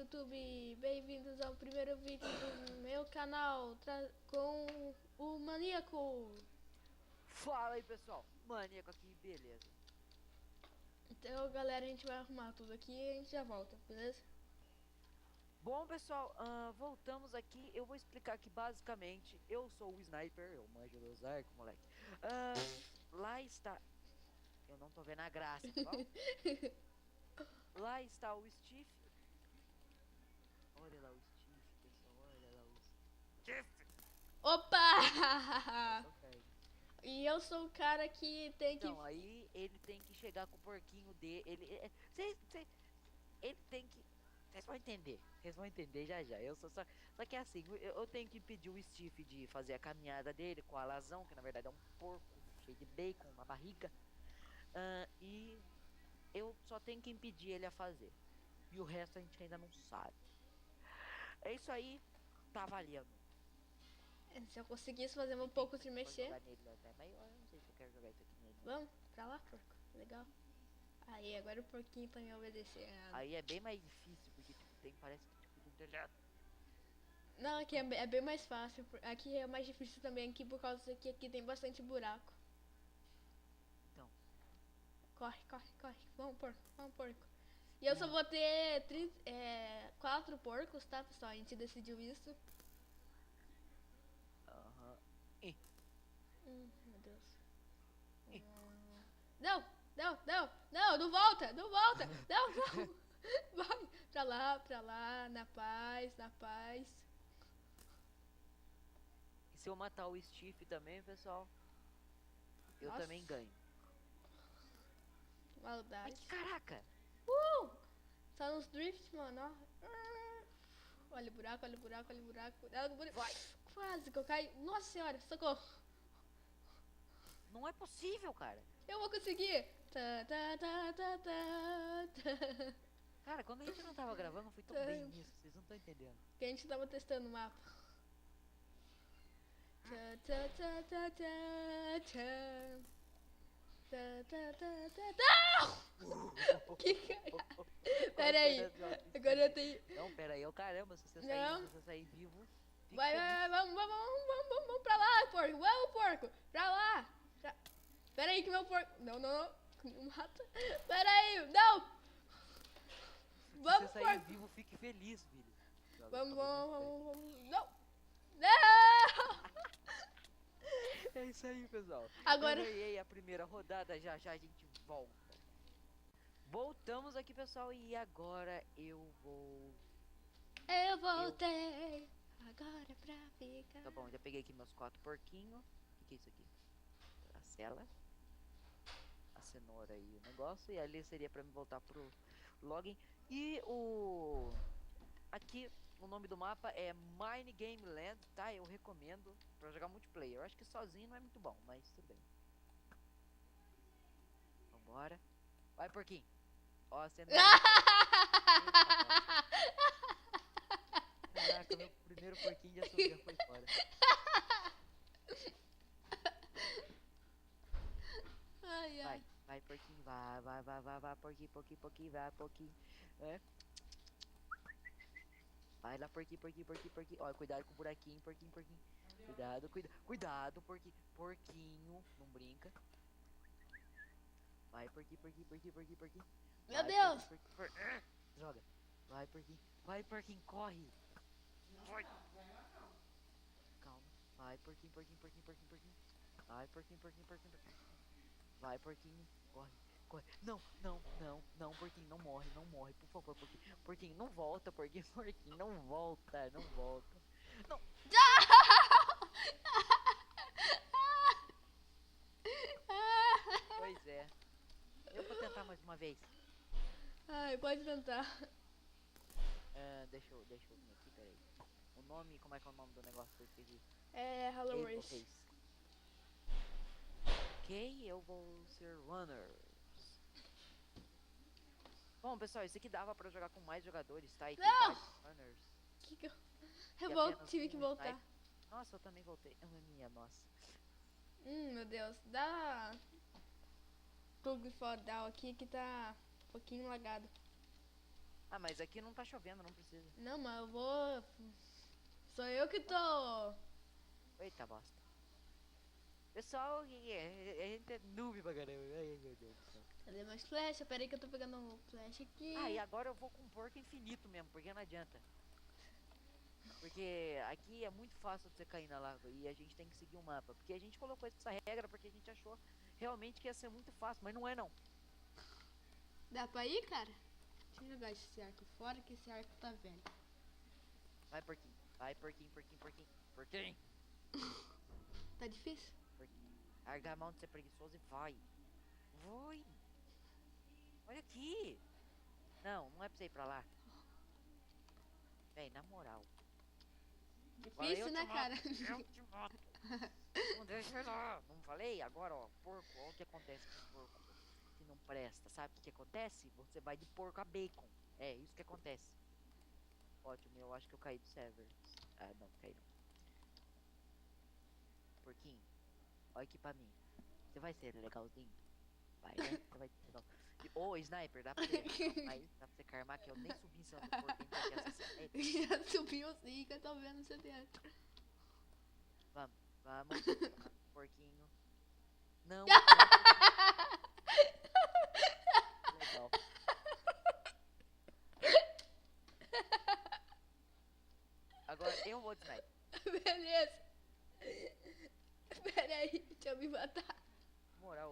YouTube, bem-vindos ao primeiro vídeo do meu canal com o Maníaco. Fala aí pessoal, Maníaco aqui, beleza? Então galera, a gente vai arrumar tudo aqui e a gente já volta, beleza? Bom pessoal, voltamos aqui. Eu vou explicar que basicamente eu sou o sniper, eu manjo dos arcos, moleque. Lá está. Eu não tô vendo a graça, tá bom? Lá está o Steve. Olha lá o Steve, pessoal, olha lá o Steve. Opa! Ok. E eu sou o cara que tem que... Então, aí ele tem que chegar com o porquinho dele. Ele tem que. Vocês vão entender já já. Eu sou só que assim, eu tenho que impedir o Steve de fazer a caminhada dele com a alazão, que na verdade é um porco cheio de bacon, uma barriga. E eu só tenho que impedir ele a fazer. E o resto a gente ainda não sabe. É isso aí, tá valendo. Se eu conseguisse fazer um pouco de mexer... Jogar nele, né? Mas eu não sei se eu quero jogar isso aqui nele. Vamos, pra lá, porco. Legal. Aí, agora o porquinho pra me obedecer. Aí é bem mais difícil, porque tipo, parece que tipo, do telhado. Não, aqui é bem mais fácil. Aqui é mais difícil também aqui por causa que aqui tem bastante buraco. Então. Corre, corre, corre. Vamos, porco, vamos, porco. E eu só vou ter 4 porcos, tá, pessoal? A gente decidiu isso. Aham. Meu Deus. Ih. Não, não, não, não, não volta, não volta. Não, não. Vai, pra lá, na paz, na paz. E se eu matar o Steve também, pessoal, eu Nossa. também ganho. Maldade. Mas que caraca! Tá nos drift, mano, ó. Olha o buraco, olha o buraco, olha o buraco. Olha o buraco. Vai! Quase que eu caí. Nossa senhora, socorro. Não é possível, cara. Eu vou conseguir. Tá, tá, tá, tá, tá, tá. Cara, quando a gente não tava gravando, foi tão bem nisso. Vocês não estão entendendo. Que a gente tava testando o mapa. Tá, tá, tá, tá, tá, tá. Tá, tá, tá, tá, tá. Que cara. Pera aí. Agora eu tenho... Não, pera aí. Caramba, se você sair vivo... Vai, vamos pra lá, porco. Vamos, porco. Pra lá. Pera aí que meu porco... Não, não, não. Me mata. Pera aí. Não. Vamos, se você sair porco. vivo, fique feliz, filho. Vamos. Não. Não. É isso aí, pessoal. Agora... Eu ganhei a primeira rodada, já já a gente volta. Voltamos aqui, pessoal, e agora eu vou... Eu voltei. Agora pra ficar... Tá bom, já peguei aqui meus 4 porquinhos. O que é isso aqui? A cela. A cenoura e o negócio. E ali seria pra me voltar pro login. E o... Aqui... O nome do mapa é Mine Game Land, tá? Eu recomendo pra jogar multiplayer. Eu acho que sozinho não é muito bom, mas tudo bem. Vambora. Vai, porquinho. Ó, você não... Caraca, meu primeiro porquinho já foi fora. Ai, ai. Vai, porquinho. Vai, porquinho, vai, porquinho. É. Vai lá, porquinho. Ó, cuidado com o buraquinho, porquinho. Cuidado, porquinho. Não brinca. Vai, porquinho. Meu Vai, Deus. porquinho. Droga. Vai, porquinho, corre. Vai. Calma. Vai, porquinho. Vai, porquinho. Vai, porquinho. Corre. Não, porquinho, não morre, por favor, porquinho. Porquinho, não volta, porquinho, não volta. Não. Pois é. Eu vou tentar mais uma vez. Ai, pode tentar. Deixa eu ver aqui, peraí. O nome, como é que é o nome do negócio que eu esqueci? É Hello Race. Ok, eu vou ser runners. Bom, pessoal, esse aqui dava pra jogar com mais jogadores, tá? E tem Não! vários runners. Eu tive que voltar. Sniper. Nossa, eu também voltei. Minha nossa. Meu Deus. Dá plug for down aqui que tá um pouquinho lagado. Ah, mas aqui não tá chovendo, não precisa. Não, mas eu vou... Sou eu que tô... Eita bosta. Pessoal, a gente é noob pra caramba. Ai, meu Deus do céu. Cadê mais flecha? Pera aí que eu tô pegando um flecha aqui. Ah, e agora eu vou com porco infinito mesmo, porque não adianta. Porque aqui é muito fácil de você cair na lava e a gente tem que seguir o mapa. Porque a gente colocou essa regra porque a gente achou realmente que ia ser muito fácil, mas não é não. Dá pra ir, cara? Deixa eu jogar esse arco fora, que esse arco tá velho. Vai, porquinho. Vai, porquinho, porquinho, porquinho. Porquinho. Tá difícil? Porquinho. Larga a mão de ser preguiçoso e vai. Vai. Olha aqui. Não, não é pra você ir pra lá. Véi, na moral. Agora Difícil, eu né, te cara? mato, eu te mato. Não deixa eu lá. Não falei? Agora, ó, porco. Olha o que acontece com o porco. Que não presta. Sabe o que acontece? Você vai de porco a bacon. É, isso que acontece. Ótimo, eu acho que eu caí do server. Ah, não, caí não. Porquinho, olha aqui pra mim. Você vai ser legalzinho? Vai, né? Você vai ser legal. Ô, sniper, dá pra você aí, dá pra você carmar que eu nem subi em cima do porco, a gente vai assassinar ele. Já subiu sim, que eu tô vendo você dentro. Vamos, vamos, porquinho. Não, legal. Agora eu vou de sniper. Beleza. Pera aí, deixa eu me matar. Moral,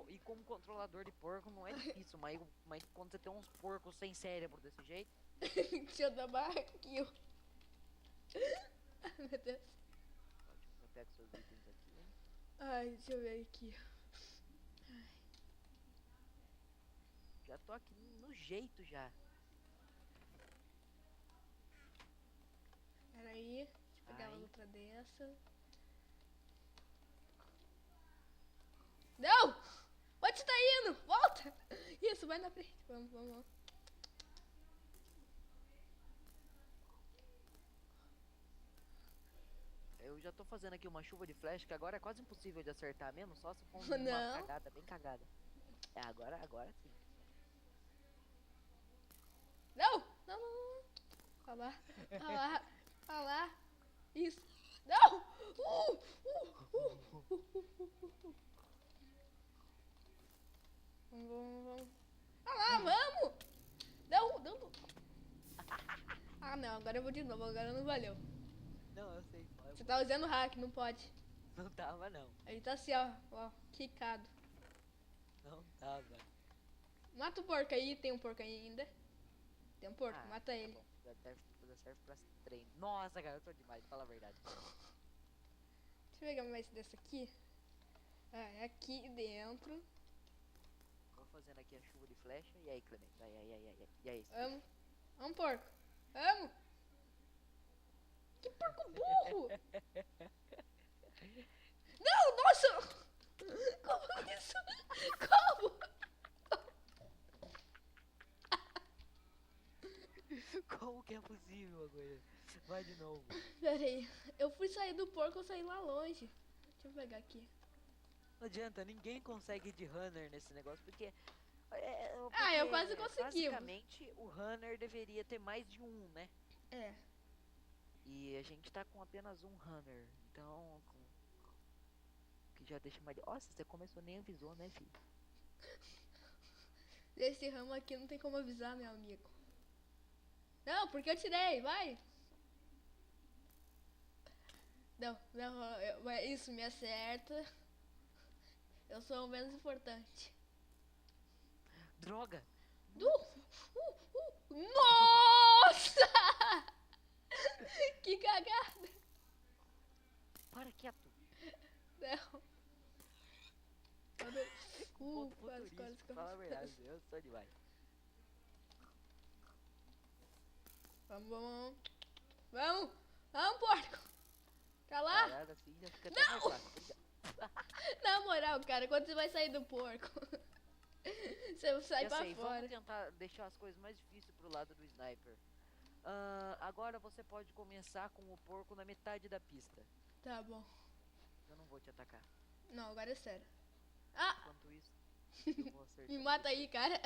e como controlador de porco não é difícil, mas quando você tem uns porcos sem cérebro desse jeito. Deixa eu dar barraquinho. Ai, meu Deus. Ótimo, eu pego seus itens aqui. Ai, deixa eu ver aqui. Já tô aqui no jeito já. Pera aí, deixa eu pegar Ai. uma outra dessa. Não! Onde você tá indo? Volta! Isso, vai na frente. Vamos, vamos, vamos. Eu já tô fazendo aqui uma chuva de flecha que agora é quase impossível de acertar mesmo, só se for uma Não. cagada, bem cagada. É, agora sim. Não! Não, não, não. Olha lá. Olha lá. Olha lá. Isso. Não! Vamos, vamos, vamos. Olha lá, vamos! Não, não, não. Ah, não. Agora eu vou de novo. Agora não valeu. Não, eu sei. Você tá usando hack, não pode. Não tava não. Ele tá assim, ó. Ó, quicado. Não tava. Mata o porco aí. Tem um porco aí ainda. Tem um porco. Mata Tá ele. bom. Já serve pra treino. Nossa, cara, eu tô demais, fala a verdade. Deixa eu pegar mais dessa aqui. Ah, é aqui dentro. Vou fazendo aqui a chuva de flecha. E aí, Clemente? Ai. E aí, Vamos. Vamos, porco. Vamos. Que porco burro. Não, nossa. Como isso? Como? Como que é possível agora? Vai de novo. Pera aí. Eu fui sair do porco, eu saí lá longe. Deixa eu pegar aqui. Não adianta, ninguém consegue ir de runner nesse negócio, porque... Ah, eu quase consegui. Basicamente, o runner deveria ter mais de um, né? É. E a gente tá com apenas um runner, então... Que já deixa mais... Nossa, você começou nem avisou, né, filho? Esse ramo aqui não tem como avisar, meu amigo. Não, porque eu tirei, vai. Não, isso me acerta. Eu sou o menos importante. Droga! Nossa! Que cagada! Para quieto! Não. Ponto Quase, futurístico, fala a verdade, eu sou demais. Vamos, vamos. Vamos! Vamos, porco! Pra lá! Parada assim já fica até mais fácil. Na moral, cara, quando você vai sair do porco? Você sai Já pra sei, fora. vamos tentar deixar as coisas mais difíceis pro lado do sniper. Agora você pode começar com o porco na metade da pista. Tá bom. Eu não vou te atacar. Não, agora é sério. Ah! Enquanto isso, eu vou acertar. Me mata aí, cara.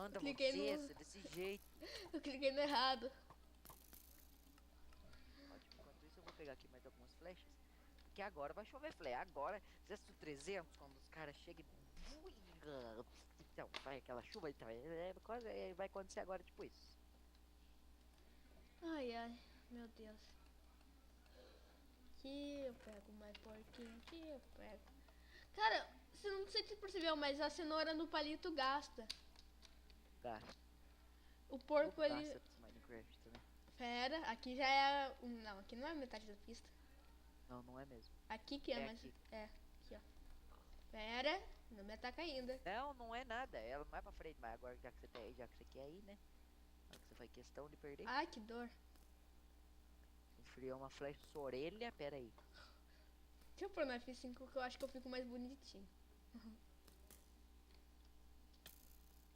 Anda cliquei você, no- você desse jeito. Eu cliquei no errado. Ótimo, enquanto isso eu vou pegar aqui mais algumas flechas. Porque agora vai chover flare. Agora, exército 300, quando os caras chegam e... Então, vai aquela chuva, então, vai acontecer agora, tipo isso. Ai, ai, meu Deus. Aqui eu pego mais porquinho, aqui eu pego. Cara, você não sei se percebeu, mas a cenoura no palito gasta. Gasta. O porco Tudo ele. gasta desse Minecraft também. Pera, aqui já é. Não, aqui não é metade da pista. Não, não é mesmo. Aqui que é, É mais. aqui. É, aqui ó. Pera, não me ataca ainda. Não, não é nada. Ela não é pra frente, mas agora já que você tá aí, já que você quer ir, né? Já que você faz questão de perder. Ai, que dor. Enfriou uma flecha na sua orelha, pera aí. Deixa eu pôr no F5 que eu acho que eu fico mais bonitinho.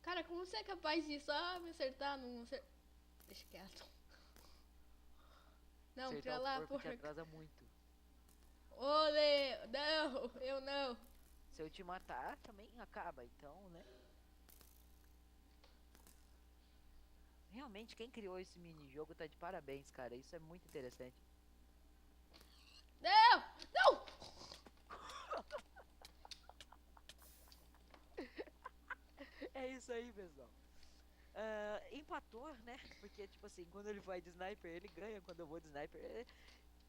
Cara, como você é capaz de só me acertar? Não acertar. Deixa quieto. Não, Acertar pra o lá, porco te porco. atrasa muito. Olê! Não, eu não. Se eu te matar, também acaba, então, né? Realmente, quem criou esse mini-jogo tá de parabéns, cara. Isso é muito interessante. Não! Não! É isso aí, pessoal. Empatou, né? Porque, tipo assim, quando ele vai de sniper, ele ganha. Quando eu vou de sniper,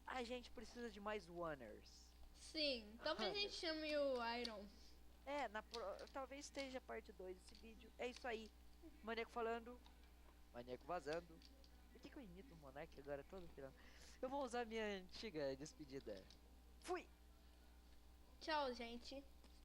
a gente precisa de mais runners. Sim, talvez a gente chame o Iron. Talvez esteja a parte 2 desse vídeo. É isso aí. Maneco falando. Maneco vazando. Por que eu imito o Monark agora todo final? Eu vou usar minha antiga despedida. Fui! Tchau, gente.